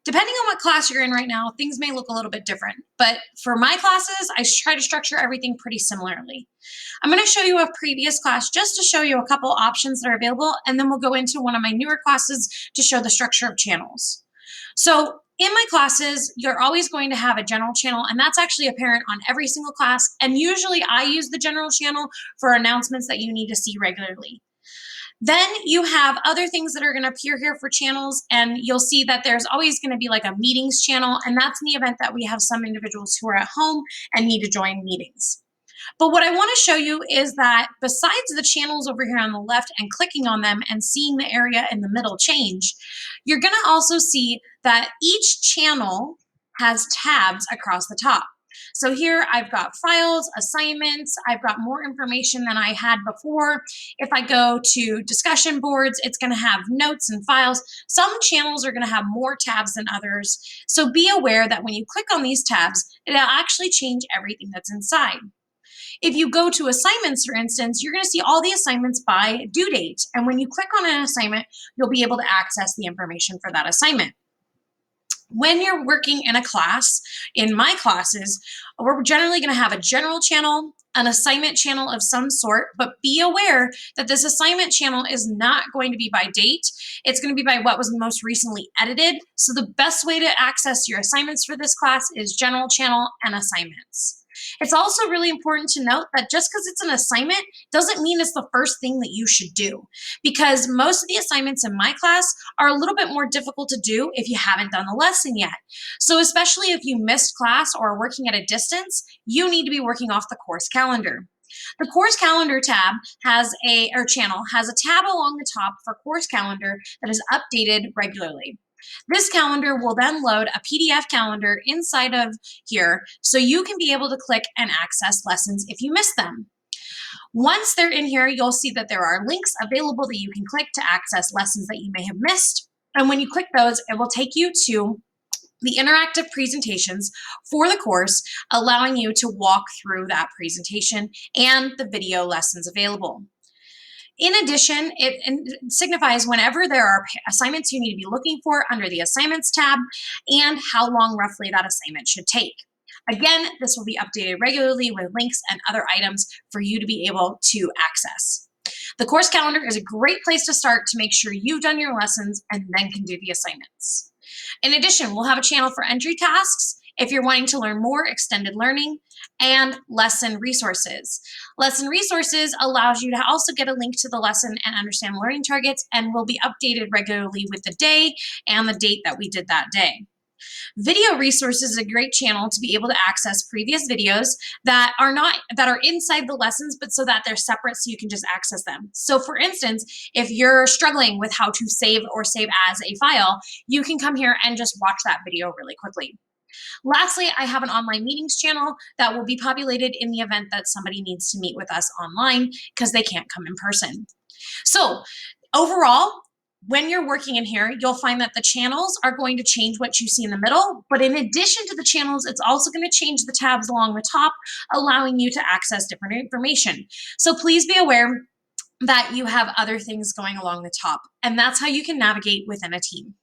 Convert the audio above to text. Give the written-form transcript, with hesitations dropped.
Depending on what class you're in right now, things may look a little bit different. But for my classes, I try to structure everything pretty similarly. I'm going to show you a previous class just to show you a couple options that are available, and then we'll go into one of my newer classes to show the structure of channels. So in my classes, you're always going to have a general channel, and that's actually apparent on every single class. And usually I use the general channel for announcements that you need to see regularly. Then you have other things that are going to appear here for channels, and you'll see that there's always going to be like a meetings channel, and that's in the event that we have some individuals who are at home and need to join meetings. But what I want to show you is that besides the channels over here on the left and clicking on them and seeing the area in the middle change, you're going to also see that each channel has tabs across the top. So here I've got files, assignments, I've got more information than I had before. If I go to discussion boards, it's going to have notes and files. Some channels are going to have more tabs than others. So be aware that when you click on these tabs, it'll actually change everything that's inside. If you go to assignments, for instance, you're going to see all the assignments by due date. And when you click on an assignment, you'll be able to access the information for that assignment. When you're working in a class, in my classes, we're generally going to have a general channel, an assignment channel of some sort, but be aware that this assignment channel is not going to be by date. It's going to be by what was most recently edited. So the best way to access your assignments for this class is general channel and assignments. It's also really important to note that just because it's an assignment doesn't mean it's the first thing that you should do, because most of the assignments in my class are a little bit more difficult to do if you haven't done the lesson yet. So especially if you missed class or are working at a distance, you need to be working off the course calendar. The course calendar tab channel has a tab along the top for course calendar that is updated regularly. This calendar will then load a PDF calendar inside of here, so you can be able to click and access lessons if you miss them. Once they're in here, you'll see that there are links available that you can click to access lessons that you may have missed. And when you click those, it will take you to the interactive presentations for the course, allowing you to walk through that presentation and the video lessons available. In addition, it signifies whenever there are assignments you need to be looking for under the Assignments tab and how long roughly that assignment should take. Again, this will be updated regularly with links and other items for you to be able to access. The course calendar is a great place to start to make sure you've done your lessons and then can do the assignments. In addition, we'll have a channel for entry tasks if you're wanting to learn more extended learning, and lesson resources. Lesson resources allows you to also get a link to the lesson and understand learning targets, and will be updated regularly with the day and the date that we did that day. Video resources is a great channel to be able to access previous videos that are inside the lessons, but so that they're separate so you can just access them. So for instance, if you're struggling with how to save or save as a file, you can come here and just watch that video really quickly. Lastly, I have an online meetings channel that will be populated in the event that somebody needs to meet with us online because they can't come in person. So overall, when you're working in here, you'll find that the channels are going to change what you see in the middle, but in addition to the channels, it's also going to change the tabs along the top, allowing you to access different information. So please be aware that you have other things going along the top, and that's how you can navigate within a team.